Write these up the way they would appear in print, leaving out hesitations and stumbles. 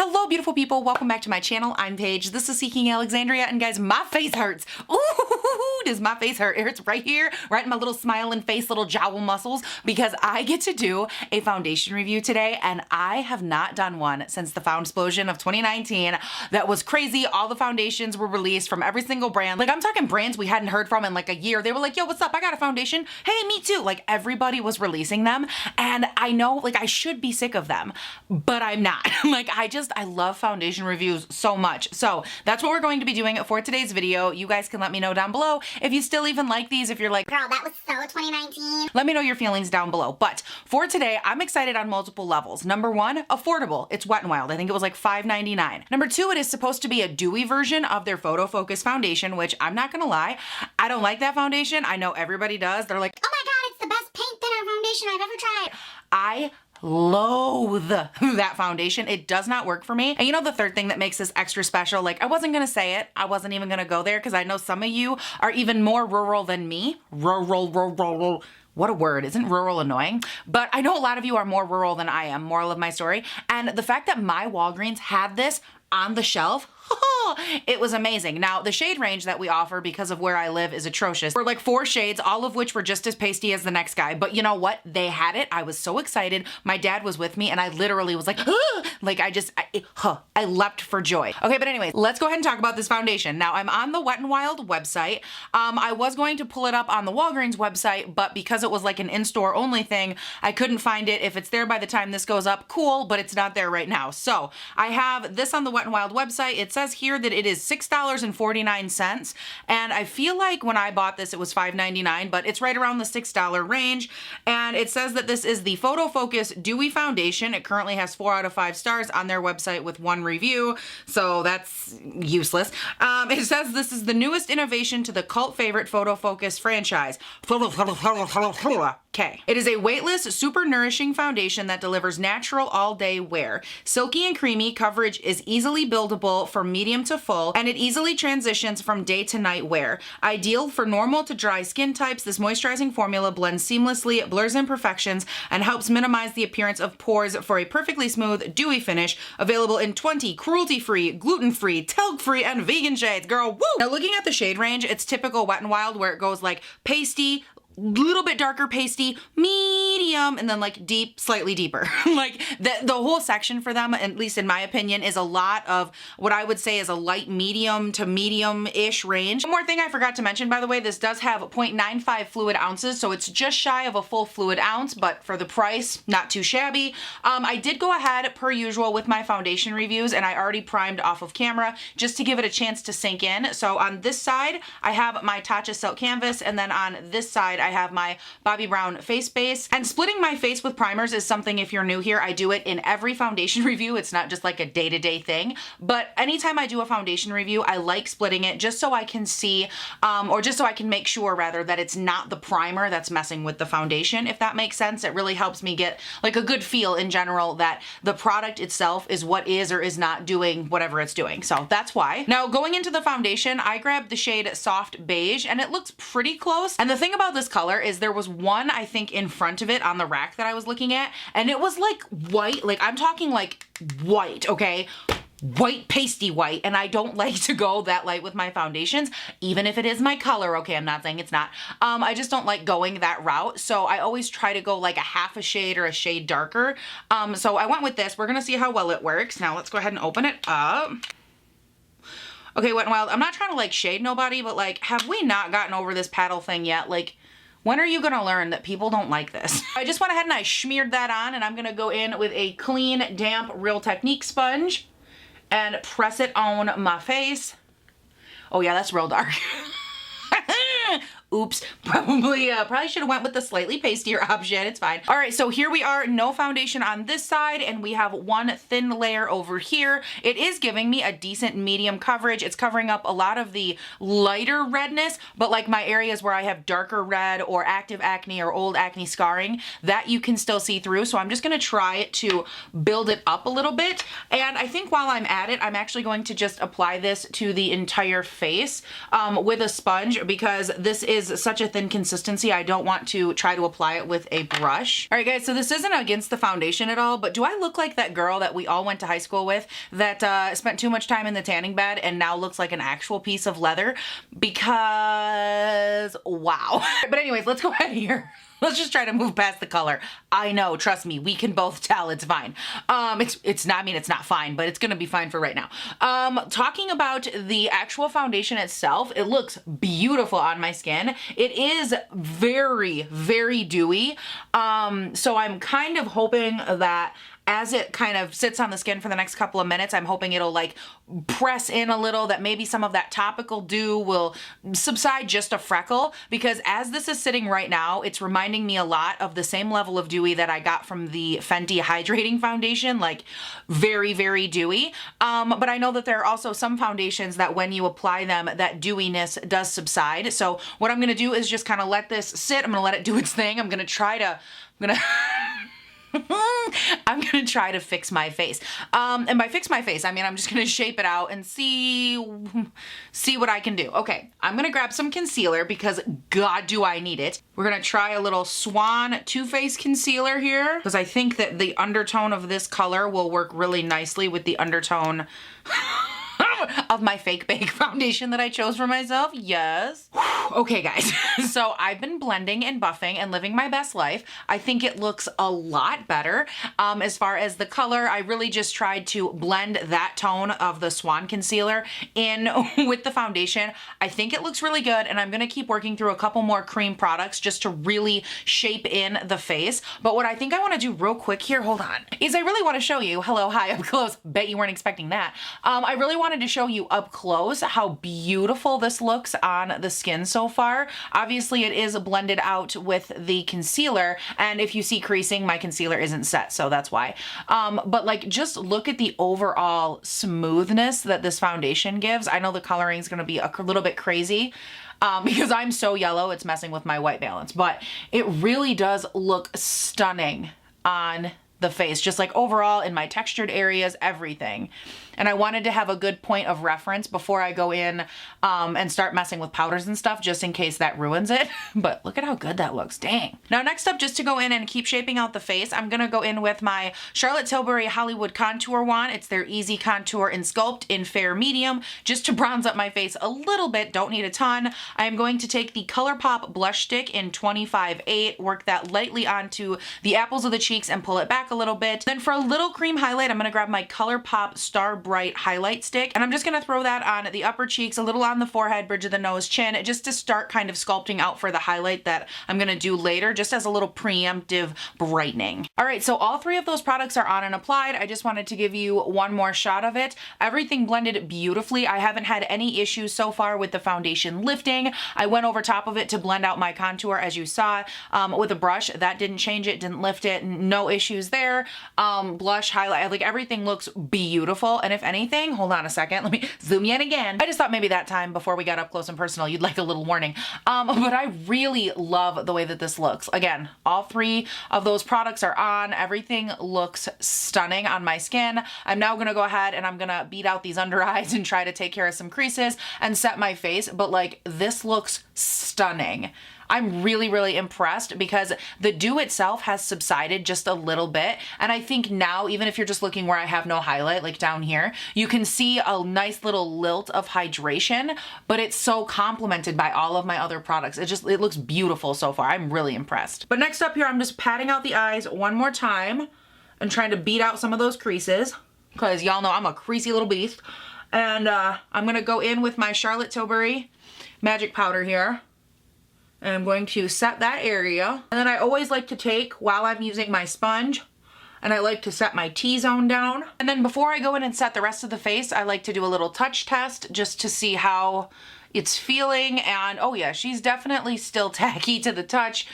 Hello, beautiful people. Welcome back to my channel. I'm Paige. This is Seeking Alexandria, and guys, my face hurts. Ooh, does my face hurt? It hurts right here, right in my little smiling face, little jowl muscles, because I get to do a foundation review today, and I have not done one since the Found Explosion of 2019. That was crazy. All the foundations were released from every single brand. Like, I'm talking brands we hadn't heard from in like a year. They were like, yo, what's up? I got a foundation. Hey, me too. Like, everybody was releasing them, and I know, like, I should be sick of them, but I'm not. Like, I love foundation reviews so much. So that's what we're going to be doing for today's video. You guys can let me know down below if you still even like these, if you're like, girl, that was so 2019. Let me know your feelings down below. But for today, I'm excited on multiple levels. Number one, affordable. It's Wet n Wild. I think it was like $5.99. Number two, it is supposed to be a dewy version of their Photofocus foundation, which I'm not gonna lie, I don't like that foundation. I know everybody does. They're like, oh my god, it's the best paint thinner foundation I've ever tried. I loathe that foundation. It does not work for me. And you know the third thing that makes this extra special, like, I wasn't gonna say it, I wasn't even gonna go there because I know some of you are even more rural than me. Rural. What a word. Isn't rural annoying? But I know a lot of you are more rural than I am, moral of my story. And the fact that my Walgreens had this on the shelf, it was amazing. Now, the shade range that we offer because of where I live is atrocious. We're like 4 shades, all of which were just as pasty as the next guy. But you know what? They had it. I was so excited. My dad was with me and I literally was like, like I leapt for joy. Okay, but anyways, let's go ahead and talk about this foundation. Now, I'm on the Wet n Wild website. I was going to pull it up on the Walgreens website, but because it was like an in-store only thing, I couldn't find it. If it's there by the time this goes up, cool, but it's not there right now. So I have this on the Wet n Wild website. It says here that it is $6.49, and I feel like when I bought this it was $5.99, but it's right around the $6 range. And it says that this is the Photofocus Dewy Foundation. It currently has 4 out of 5 stars on their website with 1 review, so that's useless. It says this is the newest innovation to the cult favorite Photofocus franchise. Okay. It is a weightless, super nourishing foundation that delivers natural all-day wear. Silky and creamy, coverage is easily buildable from medium to full, and it easily transitions from day to night wear. Ideal for normal to dry skin types, this moisturizing formula blends seamlessly, blurs imperfections, and helps minimize the appearance of pores for a perfectly smooth, dewy finish. Available in 20 cruelty-free, gluten-free, talc-free, and vegan shades. Girl, woo! Now, looking at the shade range, it's typical Wet n Wild where it goes like pasty, little bit darker pasty, medium, and then like deep, slightly deeper. Like the whole section for them, at least in my opinion, is a lot of what I would say is a light medium to medium-ish range. One more thing I forgot to mention, by the way, this does have 0.95 fluid ounces, so it's just shy of a full fluid ounce, but for the price, not too shabby. I did go ahead, per usual, with my foundation reviews, and I already primed off of camera just to give it a chance to sink in. So on this side, I have my TATCHA Silk Canvas, and then on this side, I have my Bobbi Brown face base. And splitting my face with primers is something, if you're new here, I do it in every foundation review. It's not just like a day-to-day thing, but anytime I do a foundation review, I like splitting it just so I can see, or just so I can make sure rather that it's not the primer that's messing with the foundation, if that makes sense. It really helps me get like a good feel in general that the product itself is what is or is not doing whatever it's doing. So that's why. Now, going into the foundation, I grabbed the shade Soft Beige, and it looks pretty close. And the thing about this color is there was one, I think, in front of it on the rack that I was looking at, and it was like white, like I'm talking like white, okay? White, pasty white, and I don't like to go that light with my foundations, even if it is my color, okay? I'm not saying it's not. I just don't like going that route, so I always try to go like a half a shade or a shade darker. So I went with this. We're gonna see how well it works. Now let's go ahead and open it up. Okay, Wet n Wild, I'm not trying to like shade nobody, but like, have we not gotten over this paddle thing yet? Like, when are you gonna learn that people don't like this? I just went ahead and I smeared that on, and I'm gonna go in with a clean, damp Real Technique sponge and press it on my face. Oh yeah, that's real dark. Oops, probably should have went with the slightly pastier option. It's fine. All right, so here we are, no foundation on this side, and we have one thin layer over here. It is giving me a decent medium coverage. It's covering up a lot of the lighter redness, but like my areas where I have darker red or active acne or old acne scarring, that you can still see through. So I'm just gonna try to build it up a little bit. And I think while I'm at it, I'm actually going to just apply this to the entire face with a sponge, because this is is such a thin consistency, I don't want to try to apply it with a brush. All right, guys, so this isn't against the foundation at all, but do I look like that girl that we all went to high school with that spent too much time in the tanning bed and now looks like an actual piece of leather? Because, wow. But anyways, let's go ahead here. Let's just try to move past the color. I know, trust me, we can both tell it's fine. It's not, I mean, it's not fine, but it's gonna be fine for right now. Talking about the actual foundation itself, it looks beautiful on my skin. It is very, very dewy. So I'm kind of hoping that as it kind of sits on the skin for the next couple of minutes, I'm hoping it'll like press in a little, that maybe some of that topical dew will subside just a freckle, because as this is sitting right now, it's reminding me a lot of the same level of dewy that I got from the Fenty Hydrating Foundation, like very, very dewy. But I know that there are also some foundations that when you apply them, that dewiness does subside. So what I'm gonna do is just kind of let this sit. I'm gonna let it do its thing. I'm gonna I'm gonna try to fix my face. And by fix my face, I mean I'm just gonna shape it out and see what I can do. Okay, I'm gonna grab some concealer because God do I need it. We're gonna try a little SWAN Too Faced concealer here because I think that the undertone of this color will work really nicely with the undertone of my fake bake foundation that I chose for myself. Yes. Okay, guys. So I've been blending and buffing and living my best life. I think it looks a lot better. As far as the color, I really just tried to blend that tone of the SWAN concealer in with the foundation. I think it looks really good, and I'm gonna keep working through a couple more cream products just to really shape in the face. But what I think I wanna do real quick here, hold on, is I really wanna show you, hello, hi, up close. Bet you weren't expecting that. I really wanted to show you up close how beautiful this looks on the skin so far. Obviously it is blended out with the concealer, and if you see creasing, my concealer isn't set, so that's why. But like, just look at the overall smoothness that this foundation gives. I know the coloring is going to be a little bit crazy because I'm so yellow, it's messing with my white balance, but it really does look stunning on the face, just like overall in my textured areas, everything. And I wanted to have a good point of reference before I go in and start messing with powders and stuff, just in case that ruins it. But look at how good that looks, dang. Now next up, just to go in and keep shaping out the face, I'm gonna go in with my Charlotte Tilbury Hollywood Contour Wand. It's their Easy Contour and Sculpt in Fair Medium, just to bronze up my face a little bit, don't need a ton. I am going to take the ColourPop Blush Stick in 25-8, work that lightly onto the apples of the cheeks and pull it back a little bit. Then for a little cream highlight, I'm gonna grab my ColourPop Star Bright highlight stick, and I'm just gonna throw that on the upper cheeks, a little on the forehead, bridge of the nose, chin, just to start kind of sculpting out for the highlight that I'm gonna do later, just as a little preemptive brightening. All right, so all three of those products are on and applied. I just wanted to give you one more shot of it. Everything blended beautifully. I haven't had any issues so far with the foundation lifting. I went over top of it to blend out my contour, as you saw, with a brush. That didn't change it, didn't lift it, no issues there. Blush, highlight, like everything looks beautiful. And if anything, hold on a second, let me zoom in again. I just thought maybe that time before we got up close and personal, you'd like a little warning. But I really love the way that this looks. Again, all three of those products are on. Everything looks stunning on my skin. I'm now gonna go ahead and I'm gonna beat out these under eyes and try to take care of some creases and set my face. But like, this looks stunning. I'm really, really impressed because the dew itself has subsided just a little bit. And I think now, even if you're just looking where I have no highlight, like down here, you can see a nice little lilt of hydration, but it's so complemented by all of my other products. It looks beautiful so far. I'm really impressed. But next up here, I'm just patting out the eyes one more time and trying to beat out some of those creases because y'all know I'm a creasy little beast. And I'm gonna go in with my Charlotte Tilbury Magic Powder here. And I'm going to set that area. And then I always like to take, while I'm using my sponge, and I like to set my T-zone down. And then before I go in and set the rest of the face, I like to do a little touch test just to see how it's feeling. And oh yeah, she's definitely still tacky to the touch.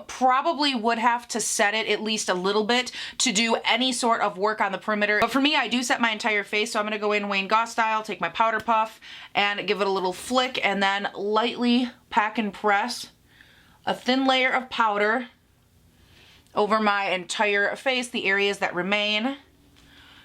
Probably would have to set it at least a little bit to do any sort of work on the perimeter. But for me, I do set my entire face, so I'm gonna go in Wayne Goss style, take my powder puff and give it a little flick, and then lightly pack and press a thin layer of powder over my entire face, the areas that remain.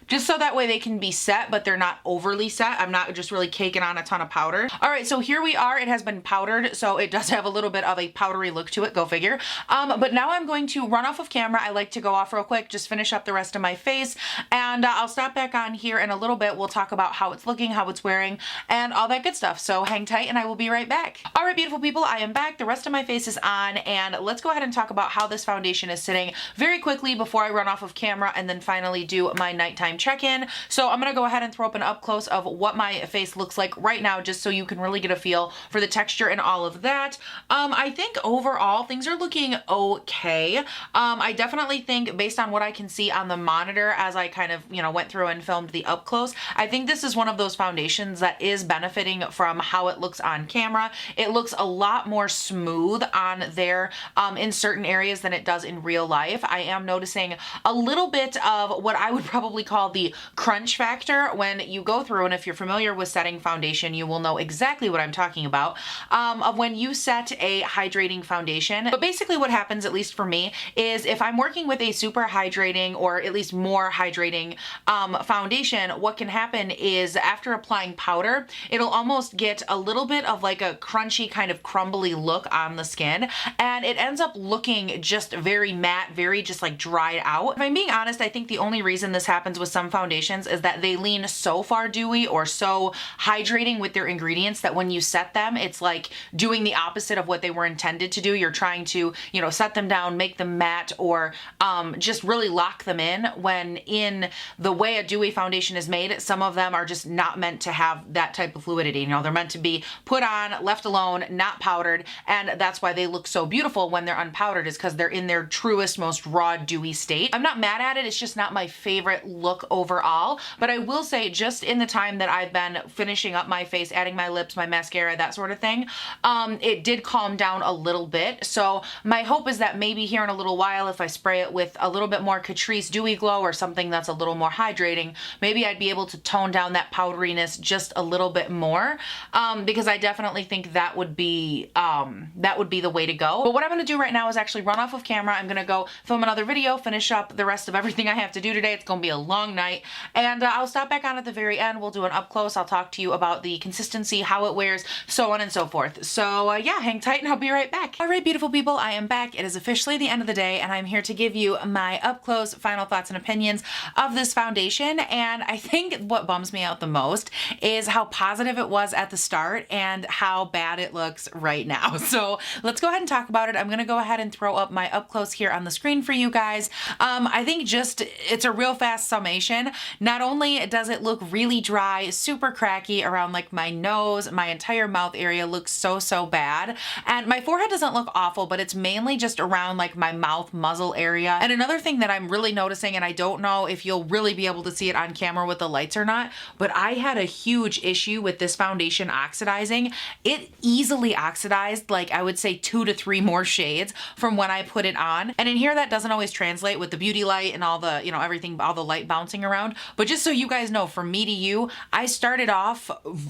just so that way they can be set, but they're not overly set. I'm not just really caking on a ton of powder. All right, so here we are. It has been powdered, so it does have a little bit of a powdery look to it, go figure. But now I'm going to run off of camera. I like to go off real quick, just finish up the rest of my face, and I'll stop back on here in a little bit. We'll talk about how it's looking, how it's wearing, and all that good stuff. So hang tight and I will be right back. All right, beautiful people, I am back. The rest of my face is on, and let's go ahead and talk about how this foundation is sitting very quickly before I run off of camera and then finally do my nighttime check-in. So I'm gonna go ahead and throw up an up close of what my face looks like right now, just so you can really get a feel for the texture and all of that. I think overall things are looking okay. I definitely think, based on what I can see on the monitor as I kind of, you know, went through and filmed the up close, I think this is one of those foundations that is benefiting from how it looks on camera. It looks a lot more smooth on there in certain areas than it does in real life. I am noticing a little bit of what I would probably call the crunch factor when you go through, and if you're familiar with setting foundation, you will know exactly what I'm talking about, of when you set a hydrating foundation. But basically what happens, at least for me, is if I'm working with a super hydrating or at least more hydrating foundation, what can happen is after applying powder, it'll almost get a little bit of like a crunchy kind of crumbly look on the skin, and it ends up looking just very matte, very just like dried out. If I'm being honest, I think the only reason this happens with some foundations is that they lean so far dewy or so hydrating with their ingredients that when you set them, it's like doing the opposite of what they were intended to do. You're trying to, you know, set them down, make them matte, or just really lock them in, when in the way a dewy foundation is made, some of them are just not meant to have that type of fluidity. You know, they're meant to be put on, left alone, not powdered, and that's why they look so beautiful when they're unpowdered, is because they're in their truest, most raw, dewy state. I'm not mad at it, it's just not my favorite look overall, but I will say, just in the time that I've been finishing up my face, adding my lips, my mascara, that sort of thing, it did calm down a little bit. So my hope is that maybe here in a little while, if I spray it with a little bit more Catrice Dewy Glow or something that's a little more hydrating, maybe I'd be able to tone down that powderiness just a little bit more, because I definitely think that would be the way to go. But what I'm gonna do right now is actually run off of camera. I'm gonna go film another video, finish up the rest of everything I have to do today. It's gonna be a long night, and I'll stop back on at the very end. We'll do an up close. I'll talk to you about the consistency, how it wears, so on and so forth. So yeah, hang tight and I'll be right back. All right, beautiful people, I am back. It is officially the end of the day, and I'm here to give you my up close final thoughts and opinions of this foundation. And I think what bums me out the most is how positive it was at the start and how bad it looks right now. So let's go ahead and talk about it. I'm gonna go ahead and throw up my up close here on the screen for you guys. I think just, it's a real fast summation. Not only does it look really dry, super cracky around like my nose, my entire mouth area looks so bad. And my forehead doesn't look awful, but it's mainly just around like my mouth muzzle area. And another thing that I'm really noticing, and I don't know if you'll really be able to see it on camera with the lights or not, but I had a huge issue with this foundation oxidizing. It easily oxidized, like I would say 2 to 3 more shades from when I put it on. And in here, that doesn't always translate with the beauty light and all the, you know, everything, all the light bouncing around. But just so you guys know, from me to you, I started off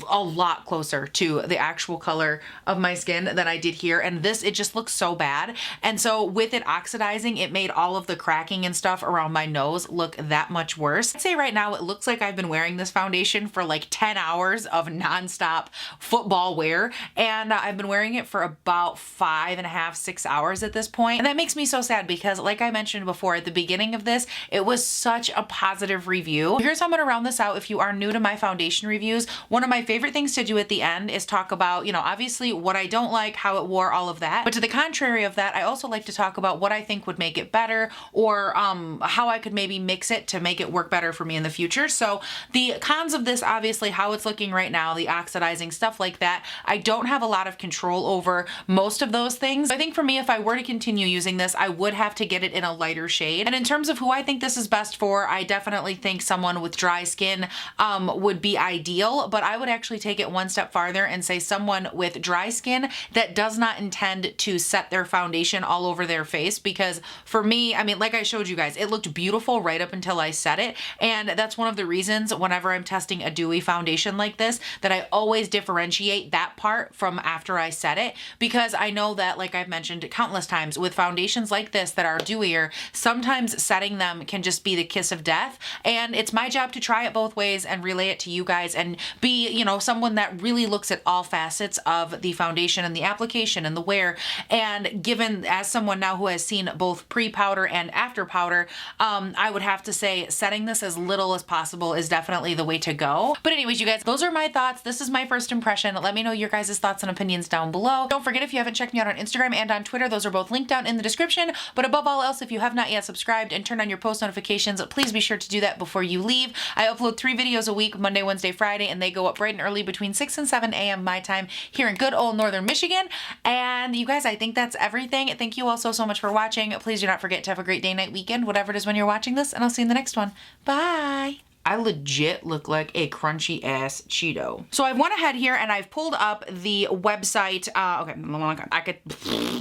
a lot closer to the actual color of my skin than I did here. And this, it just looks so bad. And so with it oxidizing, it made all of the cracking and stuff around my nose look that much worse. I'd say right now, it looks like I've been wearing this foundation for like 10 hours of nonstop football wear. And I've been wearing it for about 5.5, 6 hours at this point. And that makes me so sad because, like I mentioned before at the beginning of this, it was such a positive review. Here's how I'm gonna round this out. If you are new to my foundation reviews, one of my favorite things to do at the end is talk about, you know, obviously what I don't like, how it wore, all of that. But to the contrary of that, I also like to talk about what I think would make it better, or how I could maybe mix it to make it work better for me in the future. So the cons of this, obviously how it's looking right now, the oxidizing, stuff like that, I don't have a lot of control over most of those things. I think for me, if I were to continue using this, I would have to get it in a lighter shade. And in terms of who I think this is best for, I definitely think someone with dry skin would be ideal, but I would actually take it one step farther and say someone with dry skin that does not intend to set their foundation all over their face. Because for me, I mean, like I showed you guys, it looked beautiful right up until I set it. And that's one of the reasons whenever I'm testing a dewy foundation like this, that I always differentiate that part from after I set it, because I know that, like I've mentioned countless times, with foundations like this that are dewier, sometimes setting them can just be the kiss of death, and it's my job to try it both ways and relay it to you guys and be, you know, someone that really looks at all facets of the foundation and the application and the wear. And given as someone now who has seen both pre-powder and after powder, I would have to say setting this as little as possible is definitely the way to go. But anyways, you guys, those are my thoughts. This is my first impression. Let me know your guys' thoughts and opinions down below. Don't forget, if you haven't checked me out on Instagram and on Twitter, those are both linked down in the description. But above all else, if you have not yet subscribed and turned on your post notifications, please be sure to do that before you leave. I upload 3 videos a week, Monday, Wednesday, Friday, and they go up bright and early between 6 and 7 a.m. my time here in good old Northern Michigan. And you guys, I think that's everything. Thank you all so much for watching. Please do not forget to have a great day, night, weekend, whatever it is when you're watching this, and I'll see you in the next one. Bye. I legit look like a crunchy ass Cheeto. So I've went ahead here and I've pulled up the website.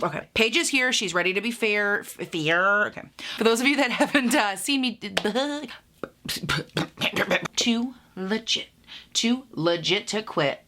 Okay, Paige is here. She's ready to be fair. Okay. For those of you that haven't seen me, too legit to quit.